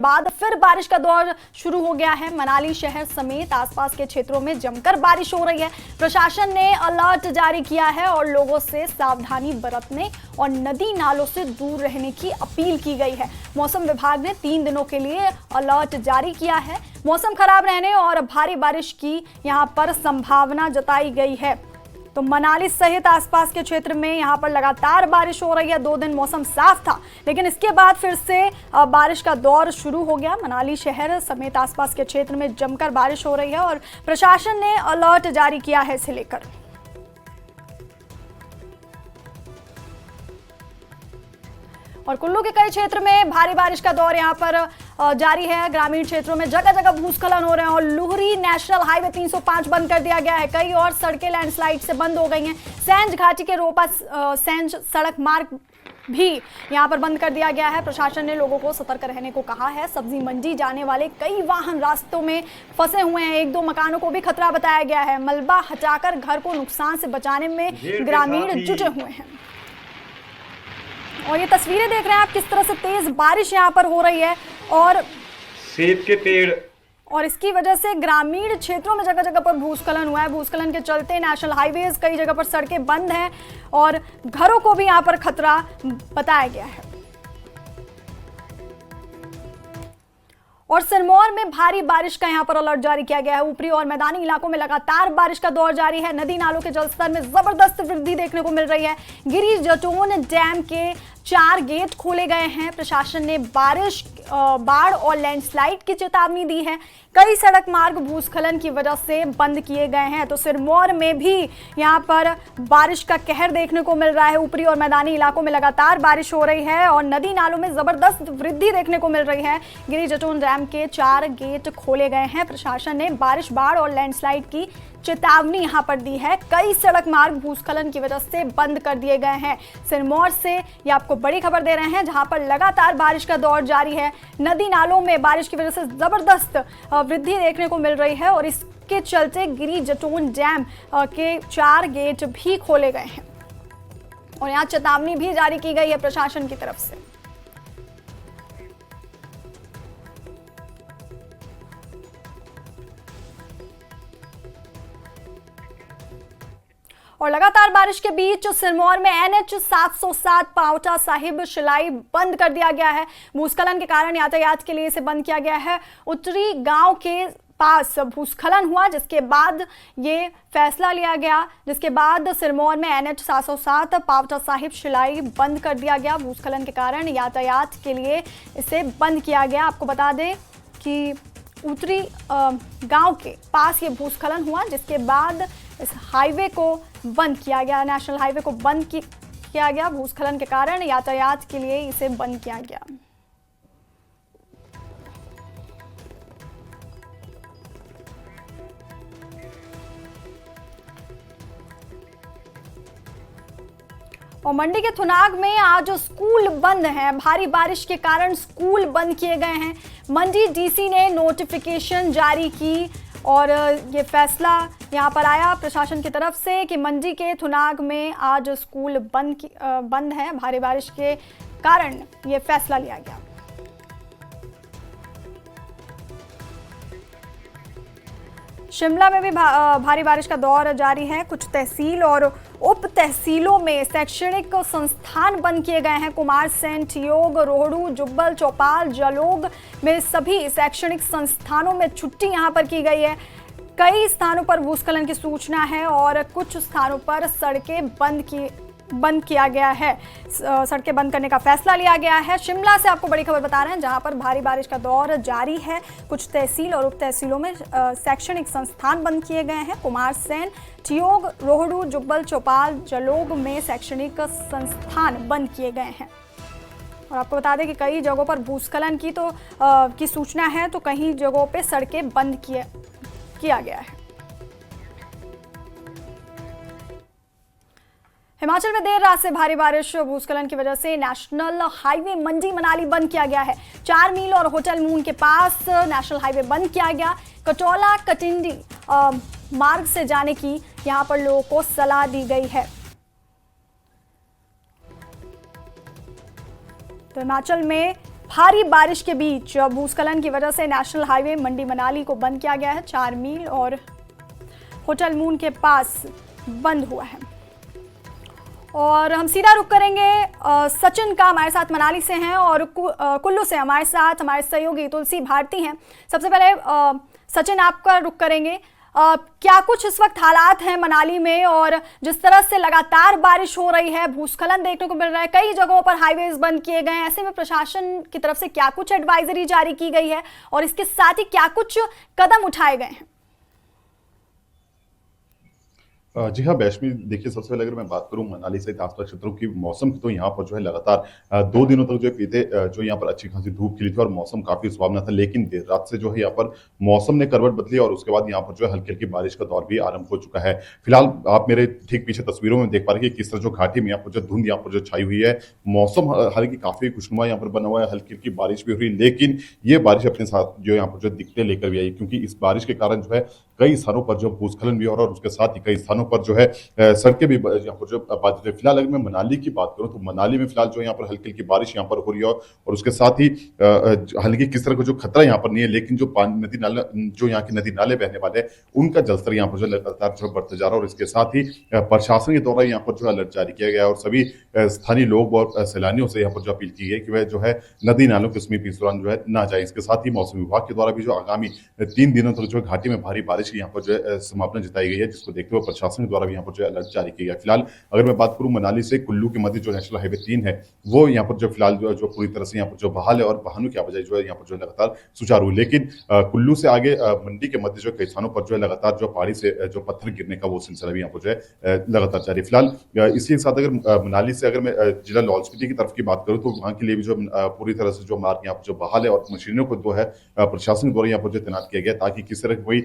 बाद फिर बारिश का दौर शुरू हो गया है। मनाली शहर समेत आसपास के क्षेत्रों में जमकर बारिश हो रही है। प्रशासन ने अलर्ट जारी किया है और लोगों से सावधानी बरतने और नदी नालों से दूर रहने की अपील की गई है। मौसम विभाग ने 3 दिनों के लिए अलर्ट जारी किया है। मौसम खराब रहने और भारी बारिश की यहां पर संभावना जताई गई है। तो मनाली सहित आसपास के क्षेत्र में यहां पर लगातार बारिश हो रही है। 2 दिन मौसम साफ था, लेकिन इसके बाद फिर से बारिश का दौर शुरू हो गया। मनाली शहर समेत आसपास के क्षेत्र में जमकर बारिश हो रही है और प्रशासन ने अलर्ट जारी किया है इसे लेकर। और कुल्लू के कई क्षेत्र में भारी बारिश का दौर यहां पर जारी है। ग्रामीण क्षेत्रों में जगह जगह भूस्खलन हो रहे हैं और लुहरी नेशनल हाईवे 305 बंद कर दिया गया है। कई और सड़कें लैंडस्लाइड से बंद हो गई हैं। सेंज घाटी के रोपा सेंज सड़क मार्ग भी यहां पर बंद कर दिया गया है। प्रशासन ने लोगों को सतर्क रहने को कहा है। सब्जी मंडी जाने वाले कई वाहन रास्तों में फंसे हुए हैं। 1-2 मकानों को भी खतरा बताया गया है। मलबा हटाकर घर को नुकसान से बचाने में ग्रामीण जुटे हुए हैं। और ये तस्वीरें देख रहे हैं आप, किस तरह से तेज बारिश यहाँ पर हो रही है और सेब के पेड़, और इसकी वजह से ग्रामीण क्षेत्रों में जगह जगह पर भूस्खलन हुआ है। भूस्खलन के चलते नेशनल हाईवेज कई जगह पर सड़कें बंद हैं और घरों को भी यहाँ पर खतरा बताया गया है। और सिरमौर में भारी बारिश का यहां पर अलर्ट जारी किया गया है। ऊपरी और मैदानी इलाकों में लगातार बारिश का दौर जारी है। नदी नालों के जलस्तर में जबरदस्त वृद्धि देखने को मिल रही है। गिरी जटोन डैम के 4 गेट खोले गए हैं। प्रशासन ने बारिश, बाढ़ और लैंडस्लाइड की चेतावनी दी है। कई सड़क मार्ग भूस्खलन की वजह से बंद किए गए हैं। तो सिरमौर में भी यहां पर बारिश का कहर देखने को मिल रहा है। ऊपरी और मैदानी इलाकों में लगातार बारिश हो रही है और नदी नालों में जबरदस्त वृद्धि देखने को मिल रही है। गिरी जटोन डैम के 4 गेट खोले गए हैं। प्रशासन ने बारिश, बाढ़ और लैंडस्लाइड की चेतावनी यहां पर दी है। कई सड़क मार्ग भूस्खलन की वजह से बंद कर दिए गए हैं। सिरमौर से ये आपको बड़ी खबर दे रहे हैं, जहां पर लगातार बारिश का दौर जारी है। नदी नालों में बारिश की वजह से जबरदस्त वृद्धि देखने को मिल रही है और इसके चलते गिरी जटोन डैम के 4 गेट भी खोले गए हैं और यहाँ चेतावनी भी जारी की गई है प्रशासन की तरफ से। और लगातार बारिश के बीच सिरमौर में NH 707 पावटा साहिब शिलाई बंद कर दिया गया है। भूस्खलन के कारण यातायात के लिए इसे बंद किया गया है। उत्तरी गांव के पास भूस्खलन हुआ, जिसके बाद ये फैसला लिया गया, जिसके बाद सिरमौर में NH 707 पावटा साहिब शिलाई बंद कर दिया गया। भूस्खलन के कारण यातायात के लिए इसे बंद किया गया। आपको बता दें कि उत्तरी गांव के पास ये भूस्खलन हुआ, जिसके बाद इस हाईवे को बंद किया गया। नेशनल हाईवे को बंद किया गया। भूस्खलन के कारण यातायात के लिए इसे बंद किया गया। और मंडी के थुनाग में आज स्कूल बंद हैं। भारी बारिश के कारण स्कूल बंद किए गए हैं। मंडी डीसी ने नोटिफिकेशन जारी की और ये फैसला यहाँ पर आया प्रशासन की तरफ से कि मंडी के थुनाग में आज स्कूल बंद है। भारी बारिश के कारण ये फैसला लिया गया। शिमला में भी भारी बारिश का दौर जारी है। कुछ तहसील और उप तहसीलों में शैक्षणिक संस्थान बंद किए गए हैं। कुमारसैन, ठियोग, रोहड़ू, जुब्बल, चौपाल, जलोग में सभी शैक्षणिक संस्थानों में छुट्टी यहां पर की गई है। कई स्थानों पर भूस्खलन की सूचना है और कुछ स्थानों पर सड़कें बंद किया गया है। सड़कें बंद करने का फैसला लिया गया है। शिमला से आपको बड़ी खबर बता रहे हैं, जहां पर भारी बारिश का दौर जारी है। कुछ तहसील और उप तहसीलों में शैक्षणिक संस्थान बंद किए गए हैं। कुमारसैन, ठियोग, रोहड़ू, जुब्बल, चौपाल, जलोग में शैक्षणिक संस्थान बंद किए गए हैं। और आपको बता दें कि कई जगहों पर भूस्खलन की सूचना है, तो कई जगहों पर सड़कें बंद किया गया है। हिमाचल में देर रात से भारी बारिश, भूस्खलन की वजह से नेशनल हाईवे मंडी मनाली बंद किया गया है। 4 मील और होटल मून के पास नेशनल हाईवे बंद किया गया। कटौला कटिंडी मार्ग से जाने की यहां पर लोगों को सलाह दी गई है। तो हिमाचल में भारी बारिश के बीच भूस्खलन की वजह से नेशनल हाईवे मंडी मनाली को बंद किया गया है। 4 मील और होटल मून के पास बंद हुआ है। और हम सीधा रुख करेंगे सचिन का, हमारे साथ मनाली से हैं, और कुल्लू से हमारे साथ हमारे सहयोगी तुलसी भारती हैं। सबसे पहले सचिन आपका रुख करेंगे। क्या कुछ इस वक्त हालात हैं मनाली में, और जिस तरह से लगातार बारिश हो रही है, भूस्खलन देखने को मिल रहा है, कई जगहों पर हाईवेज बंद किए गए हैं, ऐसे में प्रशासन की तरफ से क्या कुछ एडवाइजरी जारी की गई है और इसके साथ ही क्या कुछ कदम उठाए गए हैं? जी हाँ वैष्णवी, देखिए सबसे पहले अगर मैं बात करूं मनाली से आसपास क्षेत्रों की मौसम की, तो यहाँ पर जो है लगातार 2 दिनों तक जो है बीते जो यहाँ पर अच्छी खासी धूप खिली थी और मौसम काफी सुहावना था। लेकिन देर रात से जो है यहाँ पर मौसम ने करवट बदली और उसके बाद यहाँ पर जो है हल्की हल्की बारिश का दौर भी आरंभ हो चुका है। फिलहाल आप मेरे ठीक पीछे तस्वीरों में देख पा रहे हैं कि किस तरह जो घाटी में यहाँ पर जो धुंध यहाँ पर जो छाई हुई है, मौसम हालांकि काफी खुशनुमा यहाँ पर बना हुआ है, हल्की हल्की बारिश भी हो रही है। लेकिन ये बारिश अपने साथ जो यहाँ पर जो दिक्कतें लेकर भी आई, क्योंकि इस बारिश के कारण जो है कई स्थानों पर जो भूस्खलन भी हो रहा है और उसके साथ ही कई स्थानों पर जो है सड़कें भी यहाँ पर जो बाधित है। फिलहाल अगर मैं मनाली की बात करूं तो मनाली में फिलहाल जो यहाँ पर हल्की हल्की बारिश यहाँ पर हो रही है और उसके साथ ही हालांकि किस तरह का जो खतरा यहाँ पर नहीं है, लेकिन जो नदी नाले, जो यहाँ के नदी नाले बहने वाले हैं, उनका जलस्तर यहाँ पर जो लगातार जो बढ़ता जा रहा है। और इसके साथ ही प्रशासन के द्वारा यहाँ पर जो अलर्ट जारी किया गया है और सभी स्थानीय लोग और सैलानियों से यहाँ पर जो अपील की गई कि वह जो है नदी नालों के समीप इस दौरान जो है ना जाए। इसके साथ ही मौसम विभाग के द्वारा भी जो आगामी 3 दिनों तक जो है घाटी में भारी बारिश की यहाँ पर जो है संभावना जताई गई है, जिसको देखते हुए प्रशासन के द्वारा भी यहाँ पर जो है अलर्ट जारी किया गया। फिलहाल अगर मैं बात करूं मनाली से कुल्लू के मध्य जो नेशनल हाईवे 3 है, वो यहाँ पर जो फिलहाल जो पूरी तरह से यहाँ पर जो बहाल है और वाहनों की आवाजाही जो है यहाँ पर जो लगातार सुचारू है। लेकिन कुल्लू से आगे मंडी के मध्य जो कई स्थानों पर जो है लगातार जो पहाड़ी से जो पत्थर गिरने का वो सिलसिला भी यहाँ पर जो है लगातार जारी। फिलहाल इसी के साथ अगर मनाली से अगर मैं जिला लाहौल स्पीति की तरफ की बात करूँ तो वहाँ के लिए भी जो पूरी तरह से जो मार्ग यहाँ पर जो बहाल है और मशीनों को जो है प्रशासन द्वारा यहाँ पर जो तैनात किया गया, ताकि किसी तरह कोई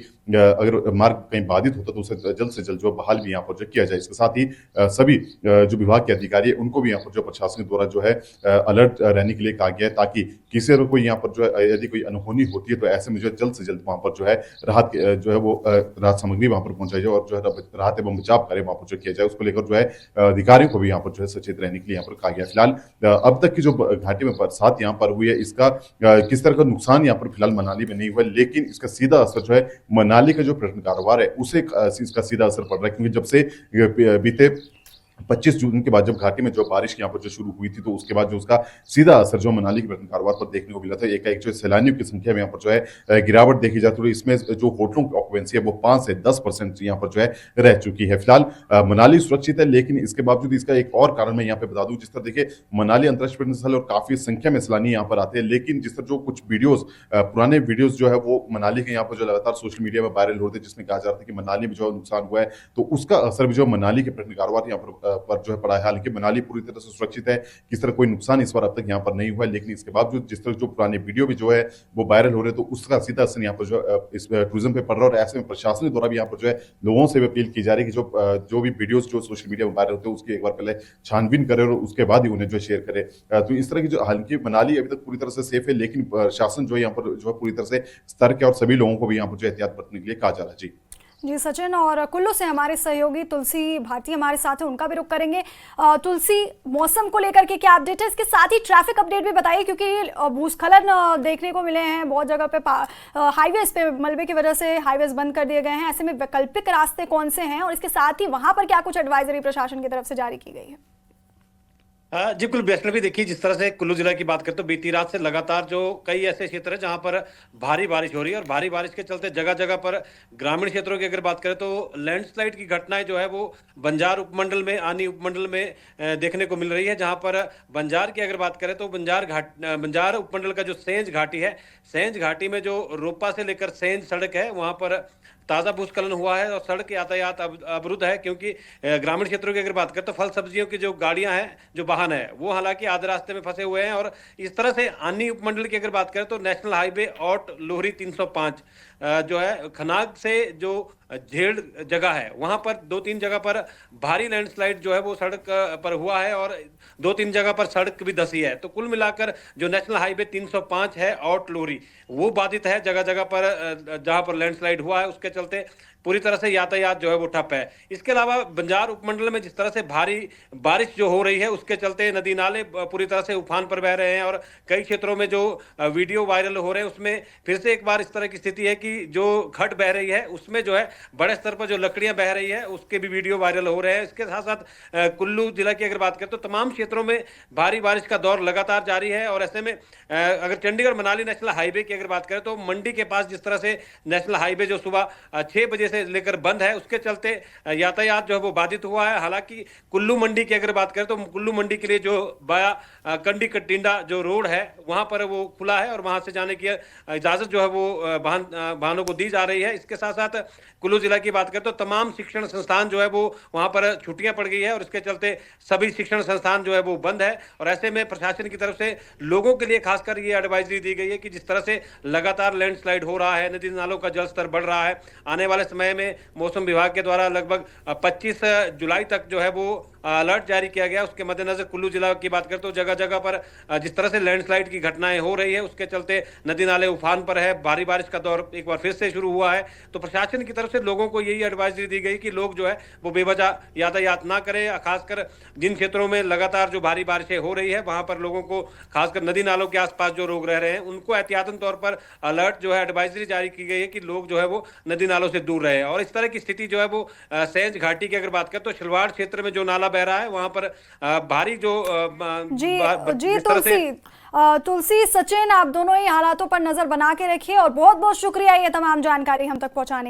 अगर मार्ग कहीं बाधित होता तो उसे जल्द से जल्द जो बहाल भी यहाँ पर जो किया जाए। इसके साथ ही सभी जो विभाग के अधिकारी है उनको भी यहाँ पर जो प्रशासन द्वारा जो है अलर्ट रहने के लिए कहा गया है, ताकि किसी तरह कोई यहाँ पर जो है यदि कोई अनहोनी होती है तो ऐसे में जो है जल्द से जल्द वहाँ पर जो है राहत जो है वो राहत सामग्री वहाँ पर पहुंचाई जाए और जो है राहत एवं बचाव कार्य वहाँ पर जो किया जाए, उसको लेकर जो है अधिकारियों को भी यहाँ पर जो है सचेत रहने के लिए यहाँ पर कहा गया। फिलहाल अब तक की जो घाटी में बरसात यहाँ पर हुई है, इसका किस तरह का नुकसान यहाँ पर फिलहाल मनाली में नहीं हुआ, लेकिन इसका सीधा असर जो है मनाली का जो पर्यटन कारोबार है उसे इसका सीधा असर पड़ रहा है। क्योंकि जब से बीते 25 जून के बाद जब घाटी में जो बारिश यहाँ पर जो शुरू हुई थी, तो उसके बाद जो उसका सीधा असर जो मनाली के पर्यटन कारोबार पर देखने को मिला था, एक जो सैलानियों की संख्या में यहाँ पर जो है गिरावट देखी जाती है। इसमें जो होटलों की ऑक्यूपेंसी है वो 5 से 10% यहाँ पर जो है रह चुकी है। फिलहाल मनाली सुरक्षित है, लेकिन इसके बावजूद इसका एक और कारण मैं यहाँ पे बता दूं, जिस तरह देखिए मनाली अंतर्राष्ट्रीय पर्यटन स्थल और काफी संख्या में सैलानी यहाँ पर आते हैं, लेकिन जिस तरह जो कुछ वीडियोज पुराने वीडियोज जो है वो मनाली के यहाँ पर जो लगातार सोशल मीडिया में वायरल हो रहे थे, जिसमें कहा जा रहा था कि मनाली में जो नुकसान हुआ है, तो उसका असर भी जो मनाली के पर्यटन कारोबार यहाँ पर जो है पड़ा है। हालांकि मनाली पूरी तरह से सुरक्षित है, किस तरह कोई नुकसान इस बार अब तक यहाँ पर नहीं हुआ है, लेकिन इसके बावजूद जिस तरह जो पुराने वीडियो भी जो है वो वायरल हो रहे हैं, तो उसका सीधा असर यहाँ पर जो इस टूरिज्म पे पड़ रहा है। और ऐसे में प्रशासन द्वारा भी यहाँ पर जो है लोगों से भी अपील की जा रही है कि जो भी वीडियोस जो सोशल मीडिया में वायरल होते हैं उसकी एक बार पहले छानबीन करे और उसके बाद ही उन्हें जो शेयर करे। तो इस तरह की जो हालांकि मनाली अभी तक पूरी तरह से सेफ है, लेकिन प्रशासन जो है यहाँ पर जो है पूरी तरह से सतर्क है और सभी लोगों को भी यहाँ पर जो एहतियात बरतने के लिए कहा जा रहा है। जी सचिन, और कुल्लू से हमारे सहयोगी तुलसी भारती हमारे साथ है, उनका भी रुख करेंगे। तुलसी, मौसम को लेकर के क्या अपडेट है, इसके साथ ही ट्रैफिक अपडेट भी बताइए, क्योंकि भूस्खलन देखने को मिले हैं बहुत जगह पे, हाईवेज पे मलबे की वजह से हाईवेज बंद कर दिए गए हैं। ऐसे में वैकल्पिक रास्ते कौन से हैं और इसके साथ ही वहां पर क्या कुछ एडवाइजरी प्रशासन की तरफ से जारी की गई है? जी बिल्कुल वैष्णवी, देखिए जिस तरह से कुल्लू जिला की बात करें तो बीती रात से लगातार जो कई ऐसे क्षेत्र है जहां पर भारी बारिश हो रही है और भारी बारिश के चलते जगह जगह पर ग्रामीण क्षेत्रों की अगर बात करें तो लैंडस्लाइड की घटनाएं जो है वो बंजार उपमंडल में, आनी उपमंडल में देखने को मिल रही है। जहां पर बंजार की अगर बात करें तो बंजार उपमंडल का जो सेंज घाटी है, सेंज घाटी में जो रोपा से लेकर सेंज सड़क है वहां पर ताज़ा भूस्खलन हुआ है और सड़क यातायात अवरुद्ध है, क्योंकि ग्रामीण क्षेत्रों की अगर बात करें तो फल सब्जियों की जो गाड़ियां हैं, जो वाहन है, वो हालांकि आधे रास्ते में फंसे हुए हैं। और इस तरह से आनी उपमंडल की अगर बात करें तो नेशनल हाईवे औट लोहरी 305 जो है खनाग से जो झेड़ जगह है वहां पर 2-3 जगह पर भारी लैंडस्लाइड जो है वो सड़क पर हुआ है और 2-3 जगह पर सड़क भी धंसी है। तो कुल मिलाकर जो नेशनल हाईवे 305 है आउट लोरी वो बाधित है जगह जगह पर, जहां पर लैंडस्लाइड हुआ है उसके चलते पूरी तरह से यातायात जो है वो ठप है। इसके अलावा बंजार उपमंडल में जिस तरह से भारी बारिश जो हो रही है उसके चलते नदी नाले पूरी तरह से उफान पर बह रहे हैं और कई क्षेत्रों में जो वीडियो वायरल हो रहे हैं उसमें फिर से एक बार इस तरह की स्थिति है कि जो खड्ड बह रही है उसमें जो है बड़े स्तर पर जो लकड़ियां बह रही है उसके भी वीडियो वायरल हो रहे हैं। इसके साथ साथ कुल्लू जिला की अगर बात करें तो तमाम क्षेत्रों में भारी बारिश का दौर लगातार जारी है और ऐसे में अगर चंडीगढ़ मनाली नेशनल हाईवे की अगर बात करें तो मंडी के पास जिस तरह से नेशनल हाईवे जो सुबह 6 बजे से लेकर बंद है उसके चलते यातायात जो है वो बाधित हुआ है। हालांकि कुल्लू मंडी की अगर बात करें तो कुल्लू मंडी के लिए जो बाया कंडी कटिंडा जो रोड है वहां पर वो खुला है और वहां से जाने की इजाजत जो है वो वाहनों को दी जा रही है। इसके साथ साथ कुल्लू जिला की बात करें तो तमाम शिक्षण संस्थान जो है वो वहां पर छुट्टियां पड़ गई है और इसके चलते सभी शिक्षण संस्थान जो है वो बंद है और ऐसे में प्रशासन की तरफ से लोगों के लिए खासकर ये एडवाइजरी दी गई है कि जिस तरह से लगातार लैंडस्लाइड हो रहा है, नदी नालों का जलस्तर बढ़ रहा है, आने वाले समय में मौसम विभाग के द्वारा लगभग 25 जुलाई तक जो है वो अलर्ट जारी किया गया। उसके मद्देनजर कुल्लू जिला की बात करें तो जगह जगह पर जिस तरह से लैंडस्लाइड की घटनाएं हो रही है उसके चलते नदी नाले उफान पर है, भारी बारिश का दौर एक बार फिर से शुरू हुआ है। तो प्रशासन की तरफ से लोगों को यही एडवाइजरी दी गई कि लोग जो है वो बेवजह यातायात ना करें, खासकर जिन क्षेत्रों में लगातार जो भारी बारिशें हो रही है वहां पर लोगों को खासकर नदी नालों के आसपास जो लोग रह रहे हैं उनको एहतियातन तौर पर अलर्ट जो है एडवाइजरी जारी की गई है कि लोग जो है वो नदी नालों से दूर रहे। और इस तरह की स्थिति जो है वो सैंज घाटी की अगर बात करें तो शिलवाड़ क्षेत्र में जो नाला बह रहा है वहां पर भारी जो जी तुलसी सचिन, आप दोनों ही हालातों पर नजर बना के रखिए और बहुत बहुत शुक्रिया ये तमाम जानकारी हम तक पहुंचाने